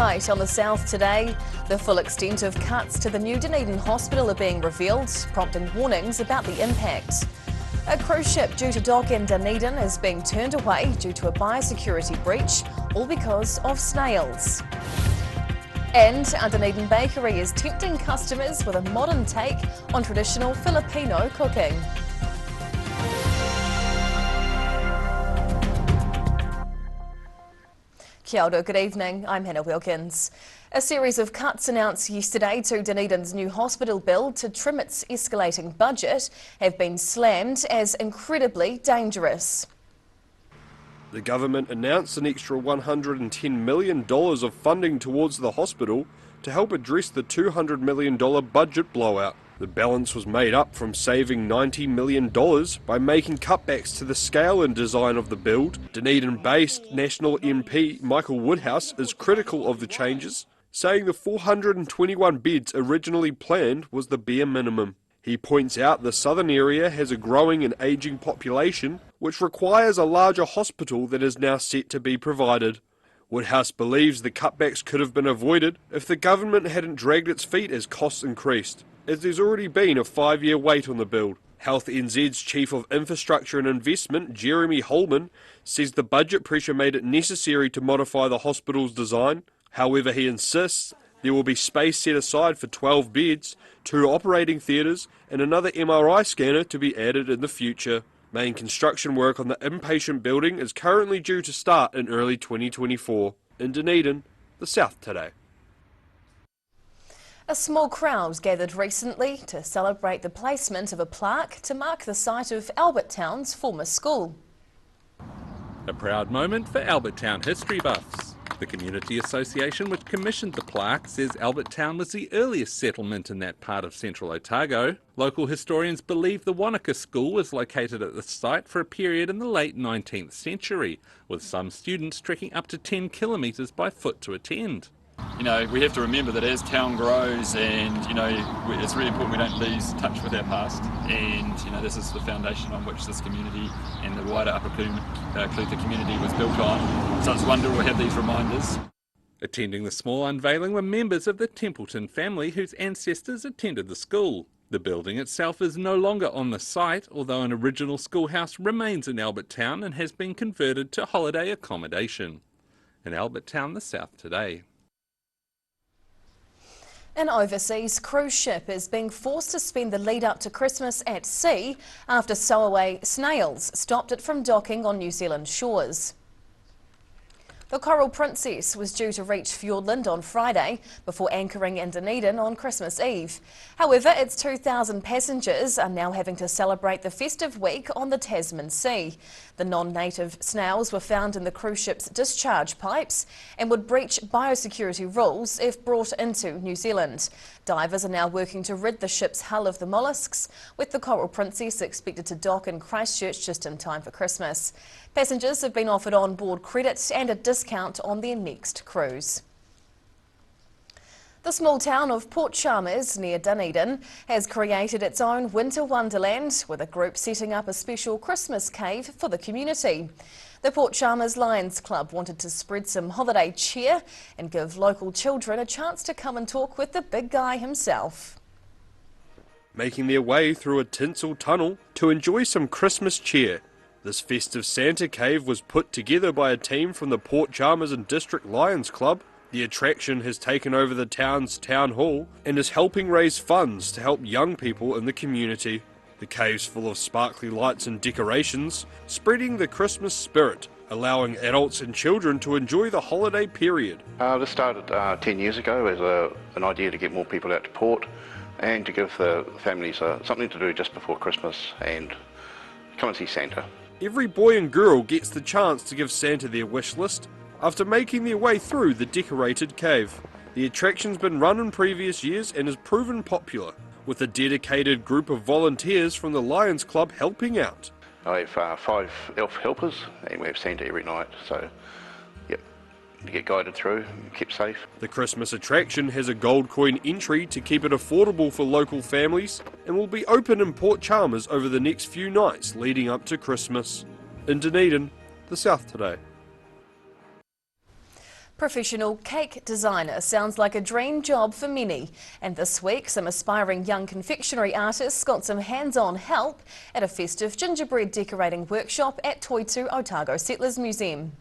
Tonight on the South Today, the full extent of cuts to the new Dunedin hospital are being revealed, prompting warnings about the impact. A cruise ship due to dock in Dunedin is being turned away due to a biosecurity breach, all because of snails. And a Dunedin bakery is tempting customers with a modern take on traditional Filipino cooking. Kia ora, good evening, I'm Hannah Wilkins. A series of cuts announced yesterday to Dunedin's new hospital bill to trim its escalating budget have been slammed as incredibly dangerous. The government announced an extra $110 million of funding towards the hospital to help address the $200 million budget blowout. The balance was made up from saving $90 million by making cutbacks to the scale and design of the build. Dunedin-based National MP Michael Woodhouse is critical of the changes, saying the 421 beds originally planned was the bare minimum. He points out the southern area has a growing and ageing population, which requires a larger hospital that is now set to be provided. Woodhouse believes the cutbacks could have been avoided if the government hadn't dragged its feet as costs increased, as there's already been a 5-year wait on the build. Health NZ's Chief of Infrastructure and Investment, Jeremy Holman, says the budget pressure made it necessary to modify the hospital's design. However, he insists there will be space set aside for 12 beds, 2 operating theatres and another MRI scanner to be added in the future. Main construction work on the inpatient building is currently due to start in early 2024. In Dunedin, the South Today. A small crowd gathered recently to celebrate the placement of a plaque to mark the site of Albert Town's former school. A proud moment for Albert Town history buffs. The community association which commissioned the plaque says Albert Town was the earliest settlement in that part of central Otago. Local historians believe the Wanaka School was located at the site for a period in the late 19th century, with some students trekking up to 10 kilometres by foot to attend. You know, we have to remember that as town grows and, you know, it's really important we don't lose touch with our past, and, you know, this is the foundation on which this community and the wider Upper Clutha community was built on. So it's wonderful to have these reminders. Attending the small unveiling were members of the Templeton family whose ancestors attended the school. The building itself is no longer on the site, although an original schoolhouse remains in Albert Town and has been converted to holiday accommodation. In Albert Town, the South Today. An overseas cruise ship is being forced to spend the lead up to Christmas at sea after stowaway snails stopped it from docking on New Zealand shores. The Coral Princess was due to reach Southland on Friday before anchoring in Dunedin on Christmas Eve. However, its 2,000 passengers are now having to celebrate the festive week on the Tasman Sea. The non-native snails were found in the cruise ship's discharge pipes and would breach biosecurity rules if brought into New Zealand. Divers are now working to rid the ship's hull of the molluscs, with the Coral Princess expected to dock in Christchurch just in time for Christmas. Passengers have been offered on-board credit and a discount on their next cruise. The small town of Port Chalmers near Dunedin has created its own winter wonderland, with a group setting up a special Christmas cave for the community. The Port Chalmers Lions Club wanted to spread some holiday cheer and give local children a chance to come and talk with the big guy himself. Making their way through a tinsel tunnel to enjoy some Christmas cheer. This festive Santa cave was put together by a team from the Port Chalmers and District Lions Club. The attraction has taken over the town's town hall and is helping raise funds to help young people in the community. The cave's full of sparkly lights and decorations, spreading the Christmas spirit, allowing adults and children to enjoy the holiday period. This started 10 years ago as an idea to get more people out to port and to give the families something to do just before Christmas and come and see Santa. Every boy and girl gets the chance to give Santa their wish list after making their way through the decorated cave. The attraction's been run in previous years and has proven popular, with a dedicated group of volunteers from the Lions Club helping out. I have 5 elf helpers and we have Santa every night, so yep, you get guided through and kept safe. The Christmas attraction has a gold coin entry to keep it affordable for local families and will be open in Port Chalmers over the next few nights leading up to Christmas. In Dunedin, the South Today. Professional cake designer sounds like a dream job for many. And this week, some aspiring young confectionery artists got some hands-on help at a festive gingerbread decorating workshop at Toitu Otago Settlers Museum.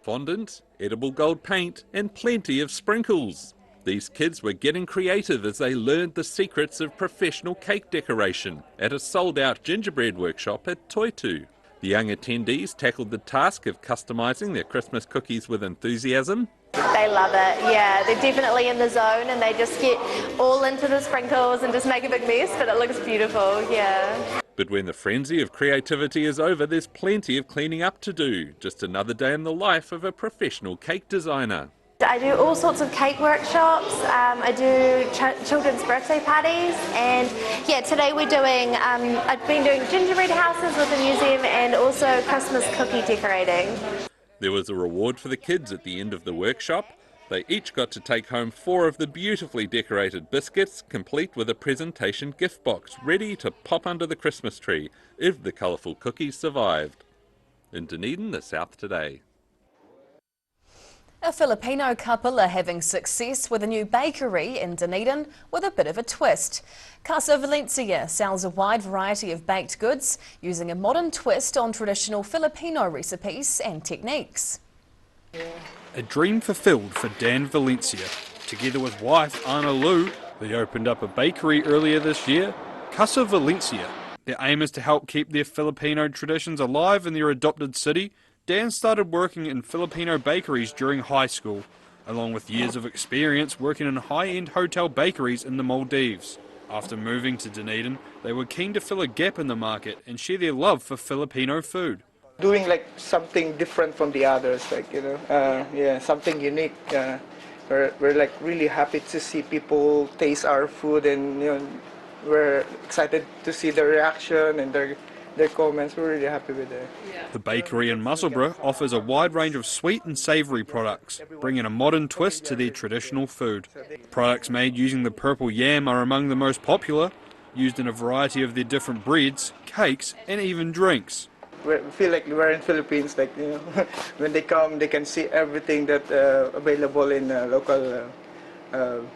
Fondant, edible gold paint and plenty of sprinkles. These kids were getting creative as they learned the secrets of professional cake decoration at a sold-out gingerbread workshop at Toitu. The young attendees tackled the task of customising their Christmas cookies with enthusiasm. They love it, yeah. They're definitely in the zone and they just get all into the sprinkles and just make a big mess, but it looks beautiful, yeah. But when the frenzy of creativity is over, there's plenty of cleaning up to do. Just another day in the life of a professional cake designer. I do all sorts of cake workshops, I do children's birthday parties, and yeah, today we're doing, I've been doing gingerbread houses with the museum and also Christmas cookie decorating. There was a reward for the kids at the end of the workshop. They each got to take home 4 of the beautifully decorated biscuits, complete with a presentation gift box ready to pop under the Christmas tree if the colourful cookies survived. In Dunedin, the South Today. A Filipino couple are having success with a new bakery in Dunedin with a bit of a twist. Casa Valencia sells a wide variety of baked goods using a modern twist on traditional Filipino recipes and techniques. A dream fulfilled for Dan Valencia. Together with wife Anna Lou, they opened up a bakery earlier this year, Casa Valencia. Their aim is to help keep their Filipino traditions alive in their adopted city. Dan started working in Filipino bakeries during high school, along with years of experience working in high-end hotel bakeries in the Maldives. After moving to Dunedin, they were keen to fill a gap in the market and share their love for Filipino food. Doing like something different from the others, like, you know, yeah, something unique. We're like really happy to see people taste our food, and you know, we're excited to see their reaction and their comments. We're really happy with it. The bakery in Musselburgh offers a wide range of sweet and savoury products, bringing a modern twist to their traditional food. Products made using the purple yam are among the most popular, used in a variety of their different breads, cakes and even drinks. We feel like we're in Philippines, like, you know, when they come they can see everything that's available in a local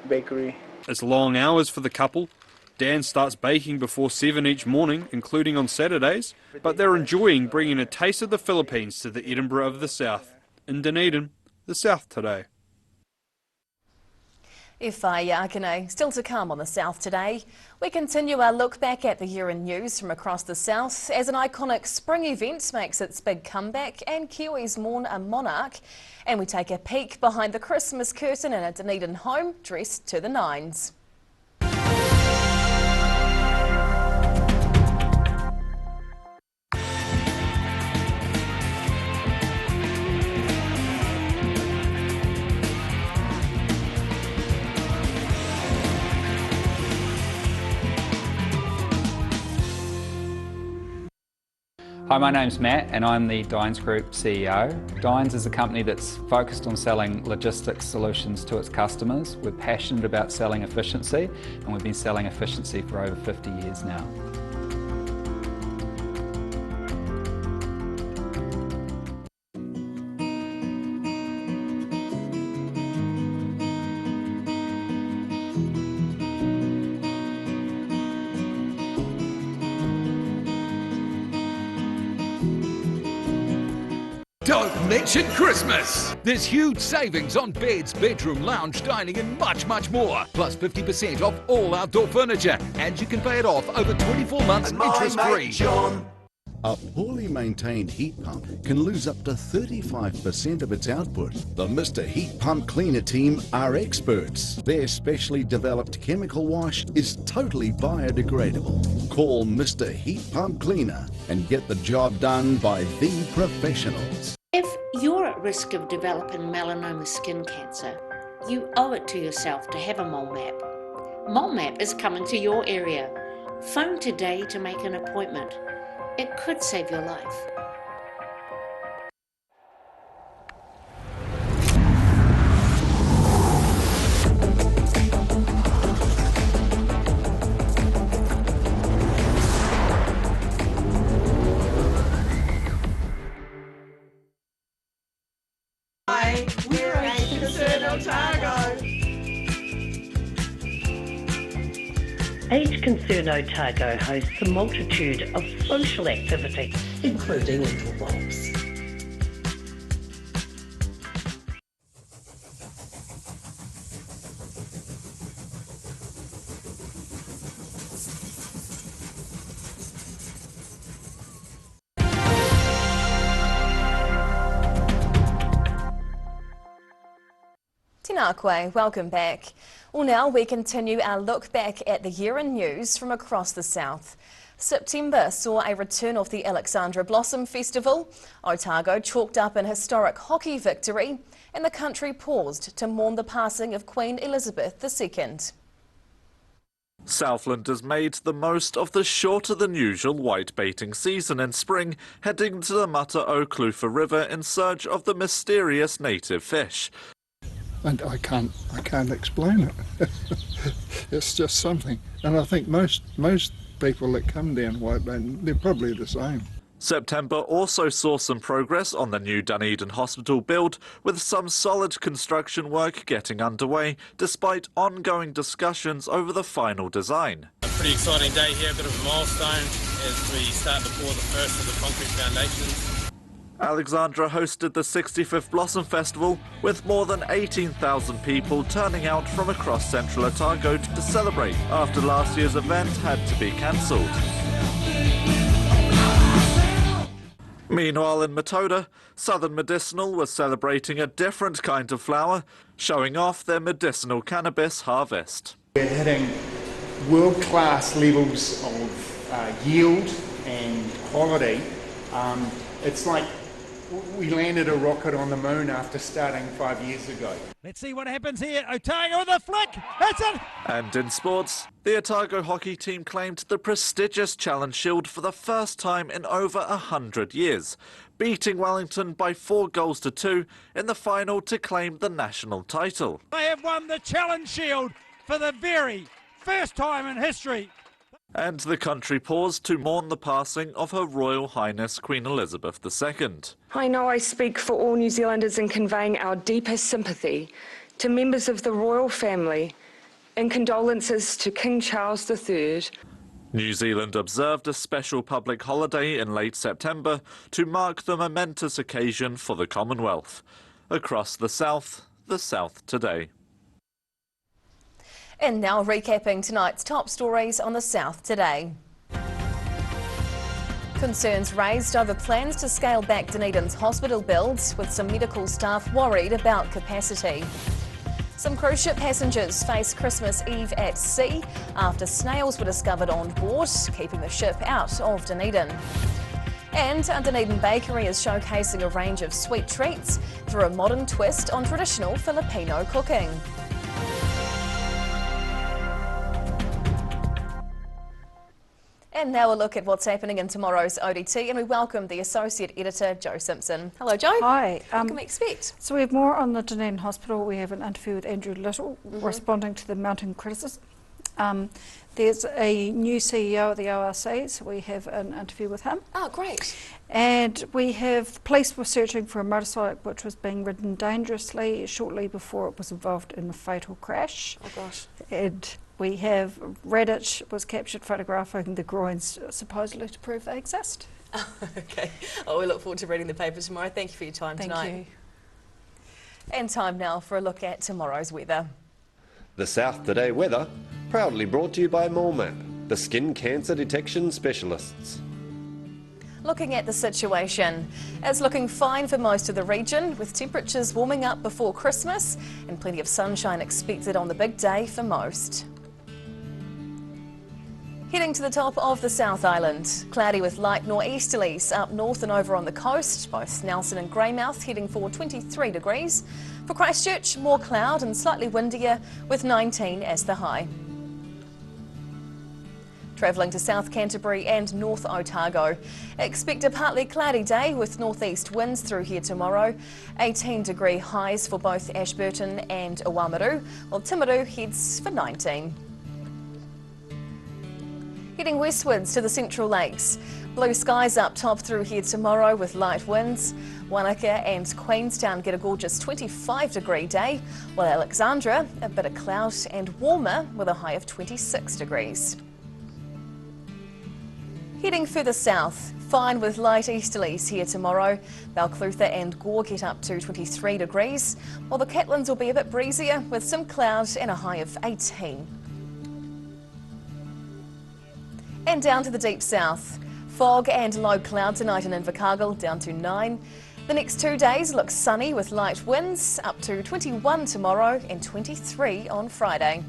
bakery. It's long hours for the couple. Dan starts baking before 7 each morning, including on Saturdays, but they're enjoying bringing a taste of the Philippines to the Edinburgh of the South. In Dunedin, the South Today. Whai Yakane, still to come on the South Today. We continue our look back at the year in news from across the South as an iconic spring event makes its big comeback and Kiwis mourn a monarch. And we take a peek behind the Christmas curtain in a Dunedin home dressed to the nines. Hi, my name's Matt and I'm the Dines Group CEO. Dines is a company that's focused on selling logistics solutions to its customers. We're passionate about selling efficiency and we've been selling efficiency for over 50 years now. Don't mention Christmas! There's huge savings on beds, bedroom, lounge, dining and much, much more. Plus 50% off all outdoor furniture. And you can pay it off over 24 months interest-free. A poorly maintained heat pump can lose up to 35% of its output. The Mr. Heat Pump Cleaner team are experts. Their specially developed chemical wash is totally biodegradable. Call Mr. Heat Pump Cleaner and get the job done by the professionals. If you're at risk of developing melanoma skin cancer, you owe it to yourself to have a mole map. Mole map is coming to your area. Phone today to make an appointment. It could save your life. Hi, Otago! Age Concern Otago hosts a multitude of social activity, including little walks. Tēnā koe, welcome back. Well, now we continue our look back at the year in news from across the south. September saw a return of the Alexandra Blossom Festival, Otago chalked up an historic hockey victory, and the country paused to mourn the passing of Queen Elizabeth II. Southland has made the most of the shorter than usual white baiting season in spring, heading to the Mata-o-Clufa River in search of the mysterious native fish. And I can't explain it. It's just something. And I think most people that come down whitebait, they're probably the same. September also saw some progress on the new Dunedin hospital build, with some solid construction work getting underway, despite ongoing discussions over the final design. A pretty exciting day here, a bit of a milestone as we start to pour the first of the concrete foundations. Alexandra hosted the 65th Blossom Festival, with more than 18,000 people turning out from across central Otago to celebrate after last year's event had to be cancelled. Meanwhile in Matoda, Southern Medicinal was celebrating a different kind of flower, showing off their medicinal cannabis harvest. We're hitting world-class levels of yield and quality. It's like we landed a rocket on the moon after starting 5 years ago. Let's see what happens here. Otago with a flick. That's it. And in sports, the Otago hockey team claimed the prestigious Challenge Shield for the first time in over 100 years, beating Wellington by 4-2 in the final to claim the national title. They have won the Challenge Shield for the very first time in history. And the country paused to mourn the passing of Her Royal Highness Queen Elizabeth II. I know I speak for all New Zealanders in conveying our deepest sympathy to members of the royal family and condolences to King Charles III. New Zealand observed a special public holiday in late September to mark the momentous occasion for the Commonwealth. Across the South today. And now recapping tonight's top stories on the South today. Concerns raised over plans to scale back Dunedin's hospital builds, with some medical staff worried about capacity. Some cruise ship passengers face Christmas Eve at sea after snails were discovered on board, keeping the ship out of Dunedin. And a Dunedin bakery is showcasing a range of sweet treats through a modern twist on traditional Filipino cooking. And now a look at what's happening in tomorrow's ODT, and we welcome the Associate Editor, Jo Simpson. Hello, Jo. Hi. What can we expect? So we have more on the Dunedin Hospital. We have an interview with Andrew Little, responding to the mounting criticism. There's a new CEO of the ORC, so we have an interview with him. Oh, great. And we have police were searching for a motorcycle which was being ridden dangerously shortly before it was involved in a fatal crash. Oh, gosh. And we have Redditch was captured photographing the groins, supposedly to prove they exist. Oh, okay. Oh, we look forward to reading the paper tomorrow. Thank you for your time tonight. Thank you. And time now for a look at tomorrow's weather. The South Today weather, proudly brought to you by MoleMap, the skin cancer detection specialists. Looking at the situation, it's looking fine for most of the region, with temperatures warming up before Christmas and plenty of sunshine expected on the big day for most. Heading to the top of the South Island, cloudy with light nor'easterlies up north and over on the coast, both Nelson and Greymouth heading for 23 degrees. For Christchurch, more cloud and slightly windier with 19 as the high. Travelling to South Canterbury and North Otago, expect a partly cloudy day with northeast winds through here tomorrow. 18-degree highs for both Ashburton and Oamaru, while Timaru heads for 19. Heading westwards to the Central Lakes, Blue skies up top through here tomorrow with light winds. Wanaka and Queenstown get a gorgeous 25-degree day, while Alexandra a bit of cloud and warmer with a high of 26 degrees. Heading further south, fine with light easterlies here tomorrow. Balclutha and Gore get up to 23 degrees, while the Catlins will be a bit breezier with some cloud and a high of 18. And down to the deep south. Fog and low cloud tonight in Invercargill, down to 9. The next 2 days look sunny with light winds, up to 21 tomorrow and 23 on Friday.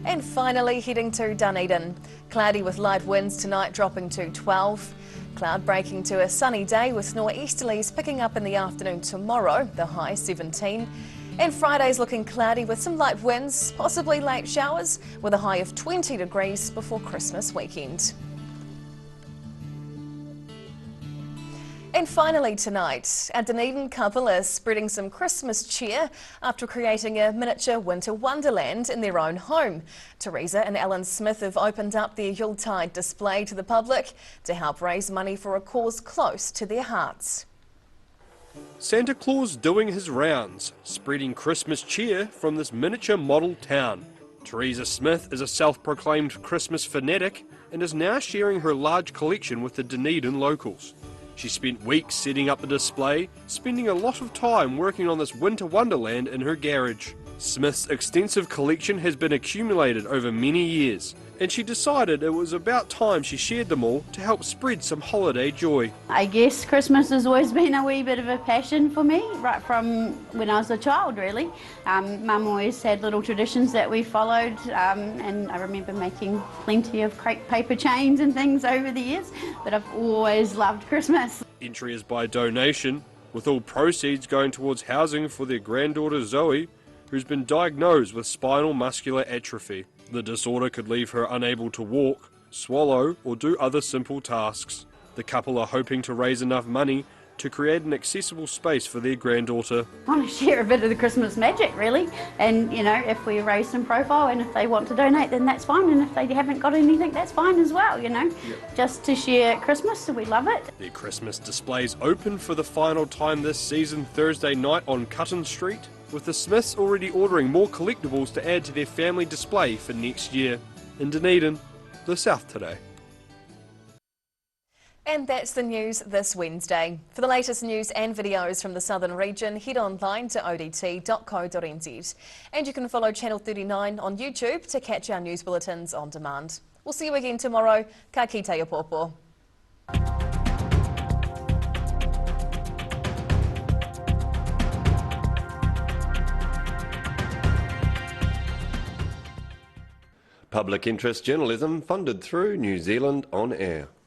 And finally heading to Dunedin. Cloudy with light winds tonight, dropping to 12. Cloud breaking to a sunny day with nor'easterlies picking up in the afternoon tomorrow, the high 17. And Friday's looking cloudy with some light winds, possibly late showers, with a high of 20 degrees before Christmas weekend. And finally tonight, a Dunedin couple is spreading some Christmas cheer after creating a miniature winter wonderland in their own home. Teresa and Alan Smith have opened up their Yuletide display to the public to help raise money for a cause close to their hearts. Santa Claus doing his rounds, spreading Christmas cheer from this miniature model town. Teresa Smith is a self-proclaimed Christmas fanatic and is now sharing her large collection with the Dunedin locals. She spent weeks setting up the display, spending a lot of time working on this winter wonderland in her garage. Smith's extensive collection has been accumulated over many years, and she decided it was about time she shared them all to help spread some holiday joy. I guess Christmas has always been a wee bit of a passion for me, right from when I was a child really. Mum always had little traditions that we followed, and I remember making plenty of crepe paper chains and things over the years, but I've always loved Christmas. Entry is by donation, with all proceeds going towards housing for their granddaughter Zoe, who's been diagnosed with spinal muscular atrophy. The disorder could leave her unable to walk, swallow, or do other simple tasks. The couple are hoping to raise enough money to create an accessible space for their granddaughter. I want to share a bit of the Christmas magic really, and you know, if we raise some profile and if they want to donate then that's fine, and if they haven't got anything that's fine as well, you know. Just to share Christmas, so we love it. Their Christmas displays open for the final time this season Thursday night on Cutton Street, with the Smiths already ordering more collectibles to add to their family display for next year. In Dunedin, the South Today. And that's the news this Wednesday. For the latest news and videos from the southern region, head online to odt.co.nz. And you can follow Channel 39 on YouTube to catch our news bulletins on demand. We'll see you again tomorrow. Ka kite ya pōpō. Public interest journalism funded through New Zealand On Air.